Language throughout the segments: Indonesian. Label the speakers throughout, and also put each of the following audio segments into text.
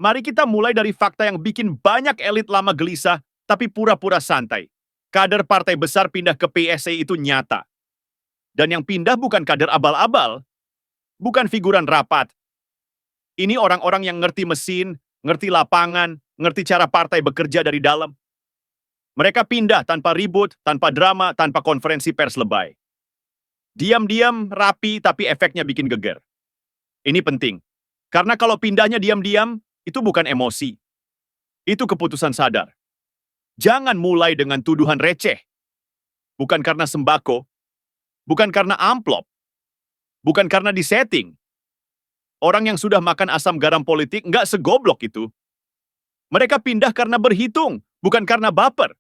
Speaker 1: Mari kita mulai dari fakta yang bikin banyak elit lama gelisah, tapi pura-pura santai. Kader partai besar pindah ke PSI itu nyata. Dan yang pindah bukan kader abal-abal, bukan figuran rapat. Ini orang-orang yang ngerti mesin, ngerti lapangan, ngerti cara partai bekerja dari dalam. Mereka pindah tanpa ribut, tanpa drama, tanpa konferensi pers lebay. Diam-diam, rapi, tapi efeknya bikin geger. Ini penting. Karena kalau pindahnya diam-diam, itu bukan emosi. Itu keputusan sadar. Jangan mulai dengan tuduhan receh. Bukan karena sembako, bukan karena amplop, bukan karena disetting. Orang yang sudah makan asam garam politik nggak segoblok itu. Mereka pindah karena berhitung, bukan karena baper.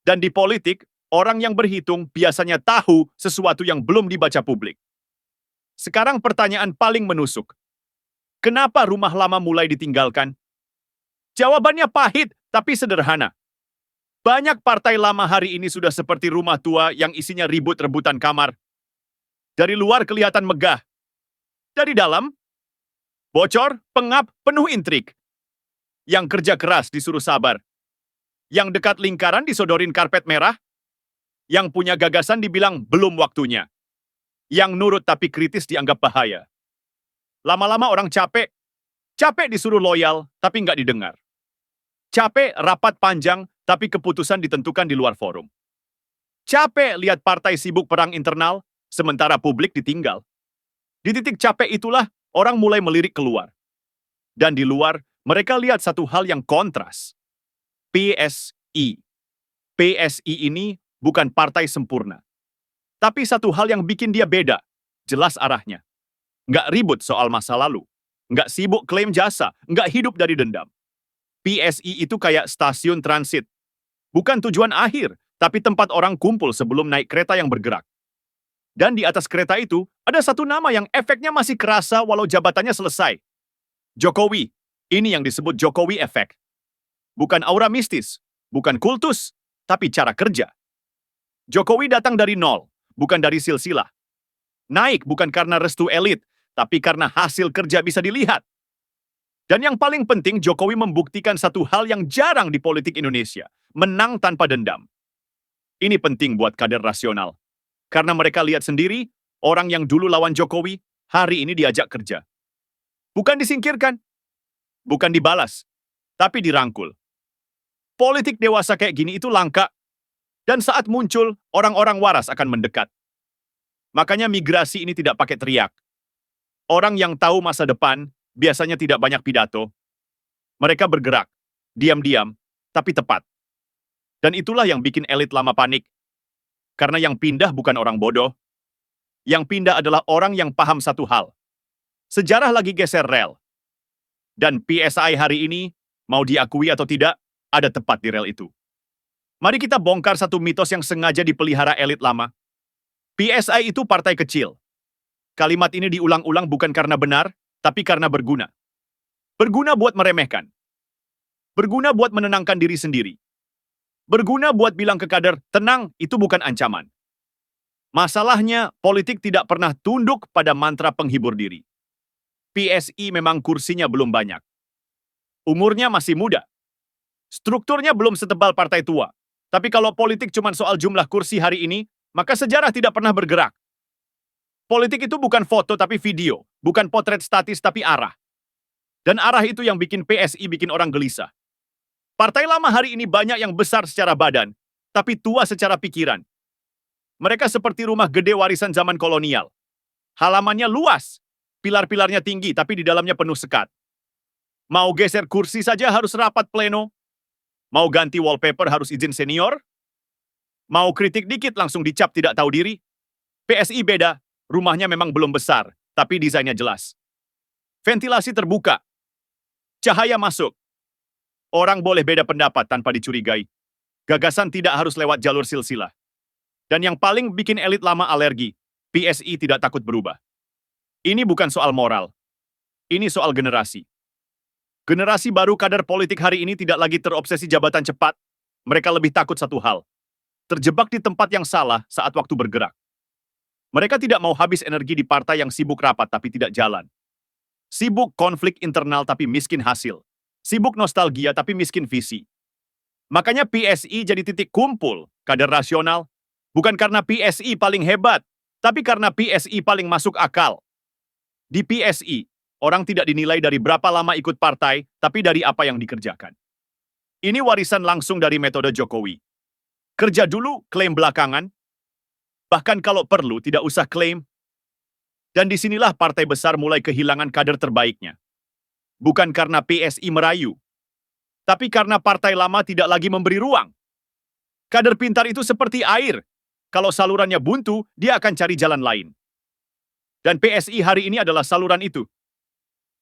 Speaker 1: Dan di politik, orang yang berhitung biasanya tahu sesuatu yang belum dibaca publik. Sekarang pertanyaan paling menusuk. Kenapa rumah lama mulai ditinggalkan? Jawabannya pahit, tapi sederhana. Banyak partai lama hari ini sudah seperti rumah tua yang isinya ribut-rebutan kamar. Dari luar kelihatan megah. Dari dalam, bocor, pengap, penuh intrik. Yang kerja keras disuruh sabar. Yang dekat lingkaran disodorin karpet merah. Yang punya gagasan dibilang belum waktunya. Yang nurut tapi kritis dianggap bahaya. Lama-lama orang capek. Capek disuruh loyal, tapi nggak didengar. Capek rapat panjang, tapi keputusan ditentukan di luar forum. Capek lihat partai sibuk perang internal, sementara publik ditinggal. Di titik capek itulah, orang mulai melirik keluar. Dan di luar, mereka lihat satu hal yang kontras. PSI. PSI ini bukan partai sempurna. Tapi satu hal yang bikin dia beda, jelas arahnya. Nggak ribut soal masa lalu. Nggak sibuk klaim jasa, nggak hidup dari dendam. PSI itu kayak stasiun transit. Bukan tujuan akhir, tapi tempat orang kumpul sebelum naik kereta yang bergerak. Dan di atas kereta itu, ada satu nama yang efeknya masih kerasa walau jabatannya selesai. Jokowi. Ini yang disebut Jokowi Effect. Bukan aura mistis, bukan kultus, tapi cara kerja. Jokowi datang dari nol, bukan dari silsilah. Naik bukan karena restu elit, tapi karena hasil kerja bisa dilihat. Dan yang paling penting, Jokowi membuktikan satu hal yang jarang di politik Indonesia. Menang tanpa dendam. Ini penting buat kader rasional. Karena mereka lihat sendiri, orang yang dulu lawan Jokowi, hari ini diajak kerja. Bukan disingkirkan, bukan dibalas, tapi dirangkul. Politik dewasa kayak gini itu langka. Dan saat muncul, orang-orang waras akan mendekat. Makanya migrasi ini tidak pakai teriak. Orang yang tahu masa depan biasanya tidak banyak pidato. Mereka bergerak, diam-diam, tapi tepat. Dan itulah yang bikin elit lama panik. Karena yang pindah bukan orang bodoh. Yang pindah adalah orang yang paham satu hal. Sejarah lagi geser rel. Dan PSI hari ini, mau diakui atau tidak, ada tepat di rel itu. Mari kita bongkar satu mitos yang sengaja dipelihara elit lama. PSI itu partai kecil. Kalimat ini diulang-ulang bukan karena benar, tapi karena berguna. Berguna buat meremehkan. Berguna buat menenangkan diri sendiri. Berguna buat bilang ke kader, tenang, itu bukan ancaman. Masalahnya, politik tidak pernah tunduk pada mantra penghibur diri. PSI memang kursinya belum banyak. Umurnya masih muda. Strukturnya belum setebal partai tua. Tapi kalau politik cuma soal jumlah kursi hari ini, maka sejarah tidak pernah bergerak. Politik itu bukan foto tapi video, bukan potret statis tapi arah. Dan arah itu yang bikin PSI bikin orang gelisah. Partai lama hari ini banyak yang besar secara badan, tapi tua secara pikiran. Mereka seperti rumah gede warisan zaman kolonial. Halamannya luas, pilar-pilarnya tinggi tapi di dalamnya penuh sekat. Mau geser kursi saja harus rapat pleno. Mau ganti wallpaper harus izin senior. Mau kritik dikit langsung dicap tidak tahu diri. PSI beda. Rumahnya memang belum besar, tapi desainnya jelas. Ventilasi terbuka. Cahaya masuk. Orang boleh beda pendapat tanpa dicurigai. Gagasan tidak harus lewat jalur silsilah. Dan yang paling bikin elit lama alergi, PSI tidak takut berubah. Ini bukan soal moral. Ini soal generasi. Generasi baru kader politik hari ini tidak lagi terobsesi jabatan cepat. Mereka lebih takut satu hal. Terjebak di tempat yang salah saat waktu bergerak. Mereka tidak mau habis energi di partai yang sibuk rapat tapi tidak jalan. Sibuk konflik internal tapi miskin hasil. Sibuk nostalgia tapi miskin visi. Makanya PSI jadi titik kumpul kader rasional, bukan karena PSI paling hebat, tapi karena PSI paling masuk akal. Di PSI, orang tidak dinilai dari berapa lama ikut partai, tapi dari apa yang dikerjakan. Ini warisan langsung dari metode Jokowi. Kerja dulu, klaim belakangan. Bahkan kalau perlu, tidak usah klaim. Dan disinilah partai besar mulai kehilangan kader terbaiknya. Bukan karena PSI merayu, tapi karena partai lama tidak lagi memberi ruang. Kader pintar itu seperti air. Kalau salurannya buntu, dia akan cari jalan lain. Dan PSI hari ini adalah saluran itu.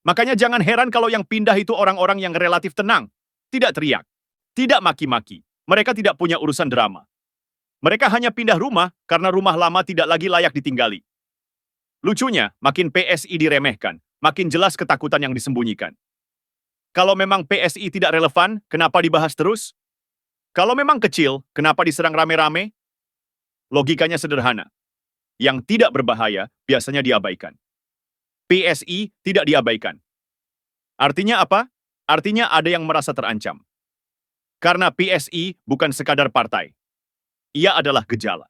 Speaker 1: Makanya jangan heran kalau yang pindah itu orang-orang yang relatif tenang. Tidak teriak, tidak maki-maki. Mereka tidak punya urusan drama. Mereka hanya pindah rumah karena rumah lama tidak lagi layak ditinggali. Lucunya, makin PSI diremehkan, makin jelas ketakutan yang disembunyikan. Kalau memang PSI tidak relevan, kenapa dibahas terus? Kalau memang kecil, kenapa diserang rame-rame? Logikanya sederhana. Yang tidak berbahaya biasanya diabaikan. PSI tidak diabaikan. Artinya apa? Artinya ada yang merasa terancam. Karena PSI bukan sekadar partai. Ia adalah gejala.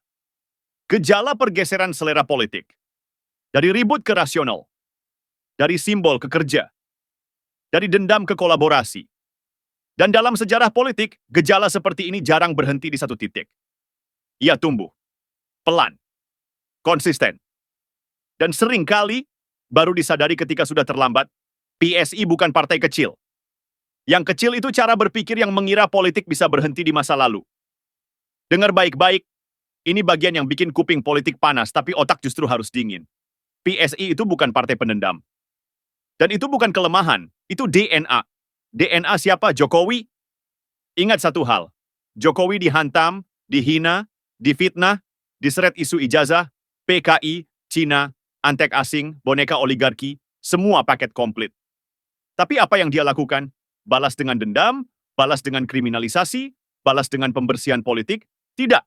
Speaker 1: Gejala pergeseran selera politik. Dari ribut ke rasional. Dari simbol ke kerja. Dari dendam ke kolaborasi. Dan dalam sejarah politik, gejala seperti ini jarang berhenti di satu titik. Ia tumbuh. Pelan. Konsisten. Dan seringkali baru disadari ketika sudah terlambat, PSI bukan partai kecil. Yang kecil itu cara berpikir yang mengira politik bisa berhenti di masa lalu. Dengar baik-baik, ini bagian yang bikin kuping politik panas, tapi otak justru harus dingin. PSI itu bukan partai penendam. Dan itu bukan kelemahan, itu DNA. DNA siapa? Jokowi? Ingat satu hal, Jokowi dihantam, dihina, difitnah, diseret isu ijazah, PKI, Cina, antek asing, boneka oligarki, semua paket komplit. Tapi apa yang dia lakukan? Balas dengan dendam, balas dengan kriminalisasi, balas dengan pembersihan politik? Tidak.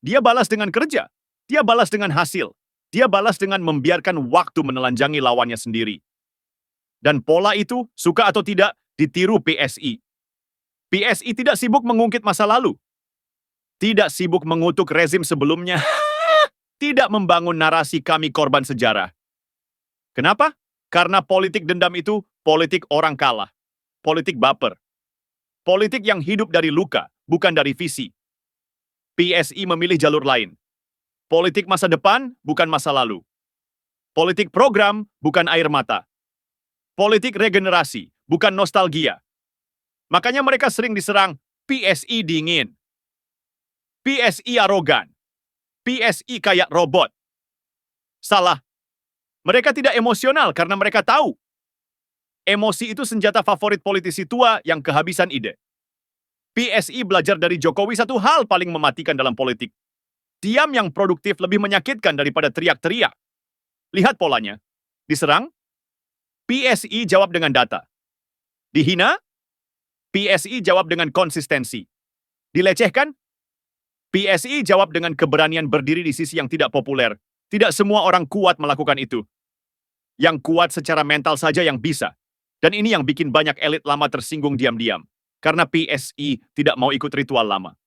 Speaker 1: Dia balas dengan kerja. Dia balas dengan hasil. Dia balas dengan membiarkan waktu menelanjangi lawannya sendiri. Dan pola itu, suka atau tidak, ditiru PSI. PSI tidak sibuk mengungkit masa lalu. Tidak sibuk mengutuk rezim sebelumnya. Tidak membangun narasi kami korban sejarah. Kenapa? Karena politik dendam itu politik orang kalah. Politik baper. Politik yang hidup dari luka, bukan dari visi. PSI memilih jalur lain. Politik masa depan, bukan masa lalu. Politik program, bukan air mata. Politik regenerasi, bukan nostalgia. Makanya mereka sering diserang, PSI dingin. PSI arogan. PSI kayak robot. Salah. Mereka tidak emosional karena mereka tahu. Emosi itu senjata favorit politisi tua yang kehabisan ide. PSI belajar dari Jokowi satu hal paling mematikan dalam politik. Diam yang produktif lebih menyakitkan daripada teriak-teriak. Lihat polanya. Diserang, PSI jawab dengan data. Dihina, PSI jawab dengan konsistensi. Dilecehkan, PSI jawab dengan keberanian berdiri di sisi yang tidak populer. Tidak semua orang kuat melakukan itu. Yang kuat secara mental saja yang bisa. Dan ini yang bikin banyak elit lama tersinggung diam-diam. Karena PSI tidak mau ikut ritual lama.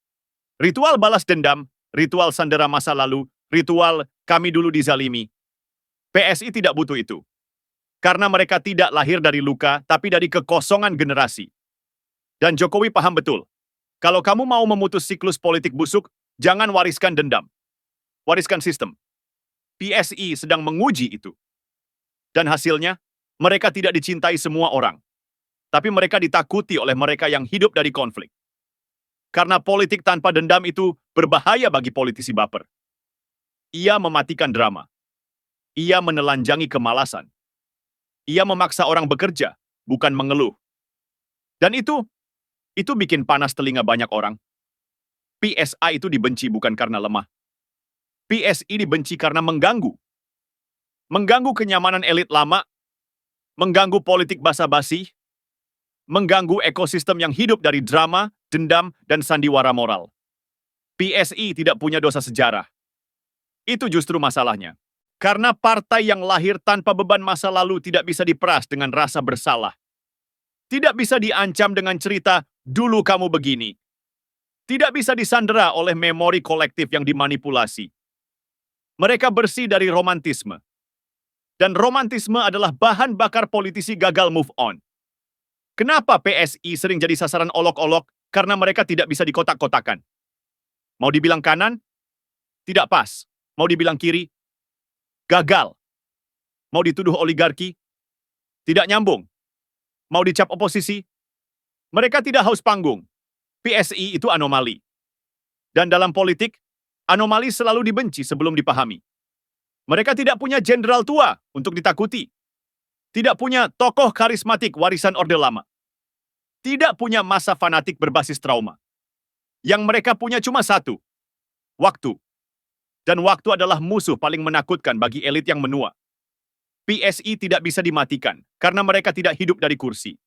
Speaker 1: Ritual balas dendam, ritual sandera masa lalu, ritual kami dulu dizalimi. PSI tidak butuh itu. Karena mereka tidak lahir dari luka, tapi dari kekosongan generasi. Dan Jokowi paham betul. Kalau kamu mau memutus siklus politik busuk, jangan wariskan dendam. Wariskan sistem. PSI sedang menguji itu. Dan hasilnya, mereka tidak dicintai semua orang. Tapi mereka ditakuti oleh mereka yang hidup dari konflik. Karena politik tanpa dendam itu berbahaya bagi politisi baper. Ia mematikan drama. Ia menelanjangi kemalasan. Ia memaksa orang bekerja, bukan mengeluh. Dan itu bikin panas telinga banyak orang. PSI itu dibenci bukan karena lemah. PSI dibenci karena mengganggu. Mengganggu kenyamanan elit lama, mengganggu politik basa-basi, mengganggu ekosistem yang hidup dari drama, dendam, dan sandiwara moral. PSI tidak punya dosa sejarah. Itu justru masalahnya. Karena partai yang lahir tanpa beban masa lalu tidak bisa diperas dengan rasa bersalah. Tidak bisa diancam dengan cerita, dulu kamu begini. Tidak bisa disandera oleh memori kolektif yang dimanipulasi. Mereka bersih dari romantisme. Dan romantisme adalah bahan bakar politisi gagal move on. Kenapa PSI sering jadi sasaran olok-olok? Karena mereka tidak bisa dikotak-kotakan. Mau dibilang kanan? Tidak pas. Mau dibilang kiri? Gagal. Mau dituduh oligarki? Tidak nyambung. Mau dicap oposisi? Mereka tidak haus panggung. PSI itu anomali. Dan dalam politik, anomali selalu dibenci sebelum dipahami. Mereka tidak punya jenderal tua untuk ditakuti. Tidak punya tokoh karismatik warisan Orde Lama. Tidak punya masa fanatik berbasis trauma. Yang mereka punya cuma satu, waktu. Dan waktu adalah musuh paling menakutkan bagi elit yang menua. PSI tidak bisa dimatikan karena mereka tidak hidup dari kursi.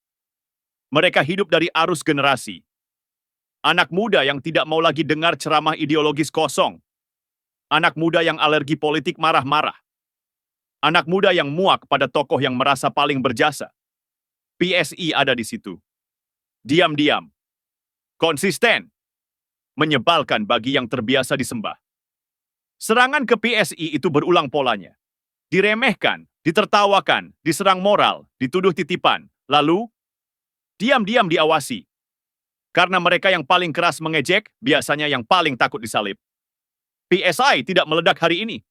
Speaker 1: Mereka hidup dari arus generasi. Anak muda yang tidak mau lagi dengar ceramah ideologis kosong. Anak muda yang alergi politik marah-marah. Anak muda yang muak pada tokoh yang merasa paling berjasa. PSI ada di situ. Diam-diam. Konsisten. Menyebalkan bagi yang terbiasa disembah. Serangan ke PSI itu berulang polanya. Diremehkan, ditertawakan, diserang moral, dituduh titipan. Lalu, diam-diam diawasi. Karena mereka yang paling keras mengejek, biasanya yang paling takut disalib. PSI tidak meledak hari ini.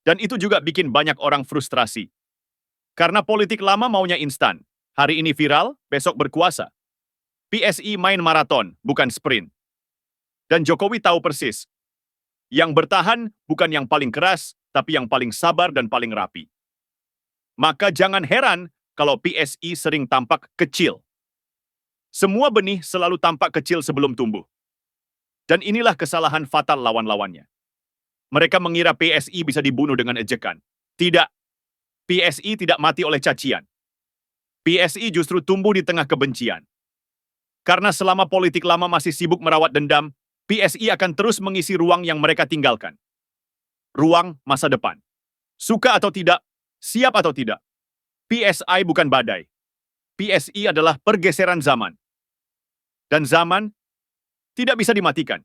Speaker 1: Dan itu juga bikin banyak orang frustrasi. Karena politik lama maunya instan. Hari ini viral, besok berkuasa. PSI main maraton, bukan sprint. Dan Jokowi tahu persis. Yang bertahan bukan yang paling keras, tapi yang paling sabar dan paling rapi. Maka jangan heran kalau PSI sering tampak kecil. Semua benih selalu tampak kecil sebelum tumbuh. Dan inilah kesalahan fatal lawan-lawannya. Mereka mengira PSI bisa dibunuh dengan ejekan. Tidak. PSI tidak mati oleh cacian. PSI justru tumbuh di tengah kebencian. Karena selama politik lama masih sibuk merawat dendam, PSI akan terus mengisi ruang yang mereka tinggalkan. Ruang masa depan. Suka atau tidak, siap atau tidak. PSI bukan badai. PSI adalah pergeseran zaman. Dan zaman tidak bisa dimatikan.